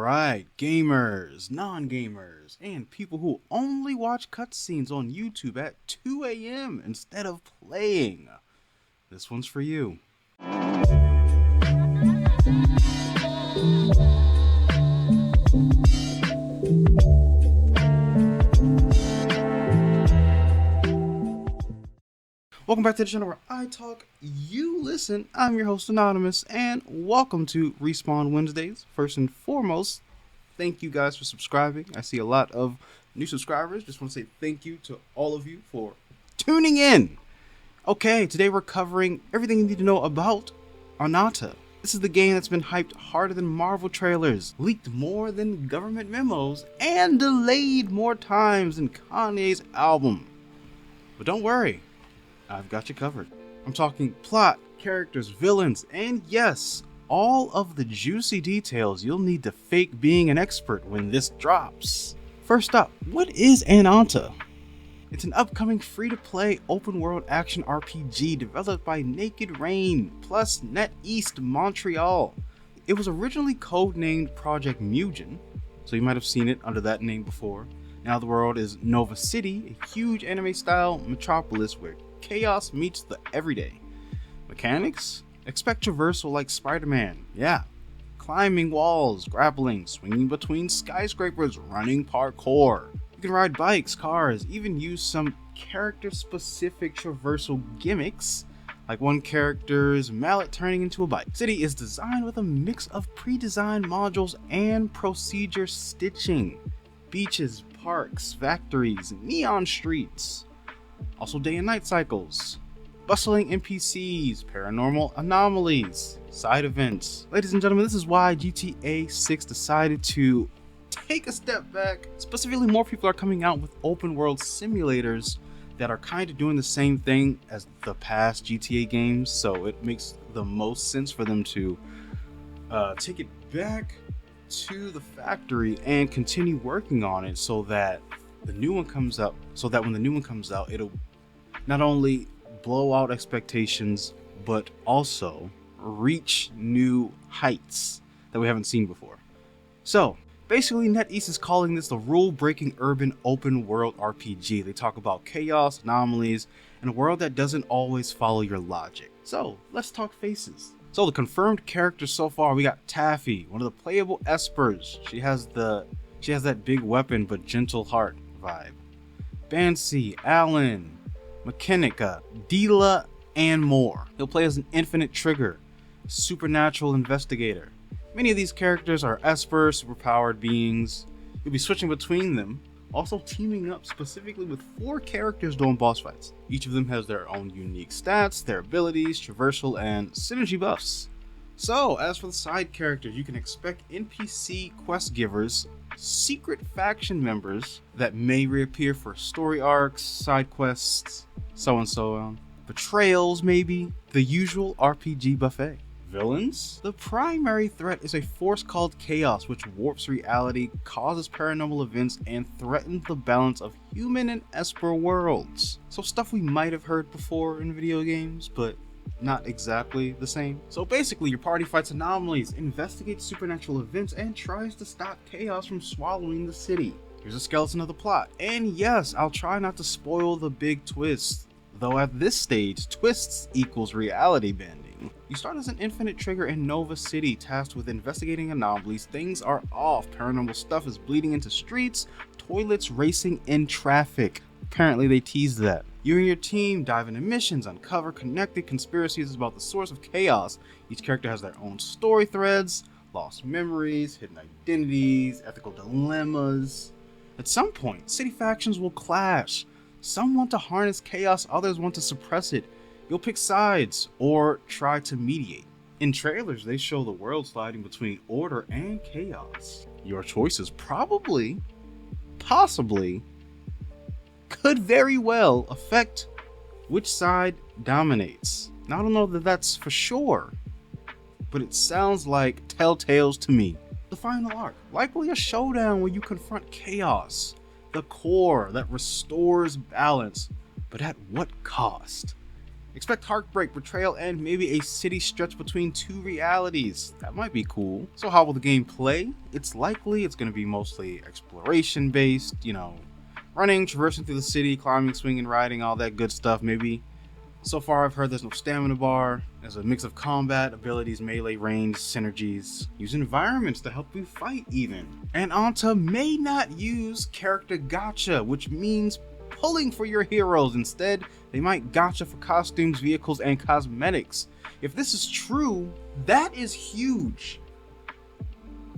Alright, gamers, non-gamers, and people who only watch cutscenes on YouTube at 2 a.m. instead of playing. This one's for you. Welcome back to the channel where I talk, you listen. I'm your host Anonymous, and welcome to Respawn Wednesdays. First and foremost, thank you guys for subscribing. I see a lot of new subscribers. Just want to say thank you to all of you for tuning in. Okay, today we're covering everything you need to know about Ananta. This is the game that's been hyped harder than Marvel trailers, leaked more than government memos, and delayed more times than Kanye's album. But don't worry, I've got you covered. I'm talking plot, characters, villains, and yes, all of the juicy details you'll need to fake being an expert when this drops. First up, what is Ananta? It's an upcoming free-to-play open-world action RPG developed by Naked Rain plus NetEast Montreal. It was originally codenamed Project Mugen, so you might have seen it under that name before. Now the world is Nova City, a huge anime-style metropolis where chaos meets the everyday. Mechanics? Expect traversal like Spider-Man. Yeah. Climbing walls, grappling, swinging between skyscrapers, running parkour. You can ride bikes, cars, even use some character-specific traversal gimmicks, like one character's mallet turning into a bike. City is designed with a mix of pre-designed modules and procedure stitching. Beaches, parks, factories, neon streets. Also day and night cycles, bustling NPCs, paranormal anomalies, side events. Ladies and gentlemen, this is why GTA 6 decided to take a step back. Specifically, more people are coming out with open world simulators that are kind of doing the same thing as the past GTA games, so it makes the most sense for them to take it back to the factory and continue working on it so that when the new one comes out, it'll not only blow out expectations, but also reach new heights that we haven't seen before. So, basically, NetEast is calling this the rule-breaking urban open world RPG. They talk about chaos, anomalies, and a world that doesn't always follow your logic. So, let's talk faces. So, the confirmed characters so far, we got Taffy, one of the playable espers. She has that big weapon but gentle heart vibe. Bansi, Alan, Mechanica, Dila, and more. He'll play as an infinite trigger, supernatural investigator. Many of these characters are esper, superpowered beings. You'll be switching between them, also teaming up specifically with 4 characters during boss fights. Each of them has their own unique stats, their abilities, traversal, and synergy buffs. So, as for the side characters, you can expect NPC quest givers, secret faction members that may reappear for story arcs, side quests, so and so on. Betrayals, maybe. The usual RPG buffet. Villains? The primary threat is a force called Chaos, which warps reality, causes paranormal events, and threatens the balance of human and esper worlds. So stuff we might have heard before in video games, but not exactly the same. So basically, your party fights anomalies, investigates supernatural events, and tries to stop chaos from swallowing the city. Here's a skeleton of the plot. And yes, I'll try not to spoil the big twist, though at this stage, twists equals reality bending. You start as an infinite trigger in Nova City, tasked with investigating anomalies. Things are off. Paranormal stuff is bleeding into streets, toilets racing in traffic. Apparently they teased that. You and your team dive into missions, uncover connected conspiracies about the source of chaos. Each character has their own story threads, lost memories, hidden identities, ethical dilemmas. At some point, city factions will clash. Some want to harness chaos, others want to suppress it. You'll pick sides or try to mediate. In trailers, they show the world sliding between order and chaos. Your choices possibly, could very well affect which side dominates. Now, I don't know that that's for sure, but it sounds like Telltales to me. The final arc, likely a showdown where you confront chaos, the core that restores balance, but at what cost? Expect heartbreak, betrayal, and maybe a city stretched between two realities. That might be cool. So how will the game play? It's likely it's going to be mostly exploration based, running, traversing through the city, climbing, swinging, riding, all that good stuff. Maybe. So far I've heard there's no stamina bar. There's a mix of combat, abilities, melee, range, synergies. Use environments to help you fight even. And Ananta may not use character gacha, which means pulling for your heroes. Instead, they might gacha for costumes, vehicles, and cosmetics. If this is true, that is huge.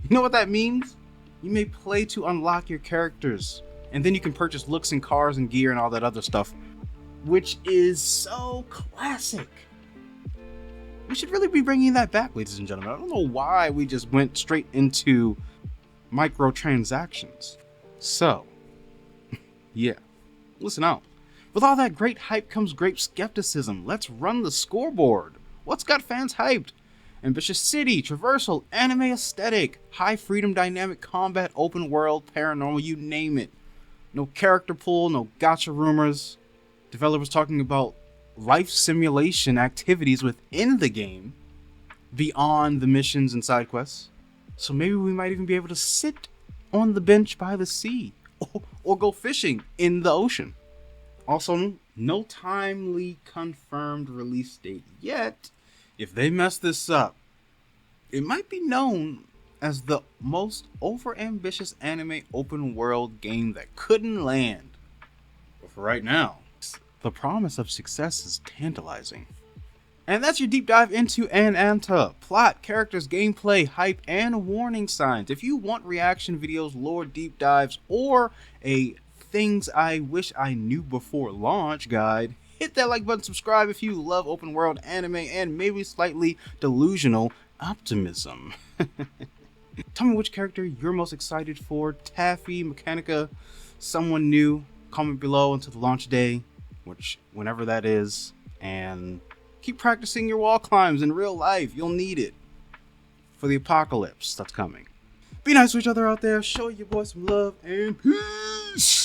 You know what that means? You may play to unlock your characters, and then you can purchase looks and cars and gear and all that other stuff, which is so classic. We should really be bringing that back, ladies and gentlemen. I don't know why we just went straight into microtransactions. So, yeah. Listen out. With all that great hype comes great skepticism. Let's run the scoreboard. What's got fans hyped? Ambitious city, traversal, anime aesthetic, high freedom dynamic combat, open world, paranormal, you name it. No character pool, no gacha rumors. Developers talking about life simulation activities within the game, beyond the missions and side quests. So maybe we might even be able to sit on the bench by the sea. Or go fishing in the ocean. Also, no timely confirmed release date yet. If they mess this up, it might be known as the most overambitious anime open world game that couldn't land. But for right now, the promise of success is tantalizing. And that's your deep dive into Ananta. Plot, characters, gameplay, hype, and warning signs. If you want reaction videos, lore deep dives, or a things I wish I knew before launch guide, hit that like button, subscribe if you love open world anime and maybe slightly delusional optimism. Tell me which character you're most excited for. Taffy, Mechanica, someone new. Comment below until the launch day, whenever that is. And keep practicing your wall climbs in real life. You'll need it for the apocalypse that's coming. Be nice to each other out there. Show your boy some love and peace.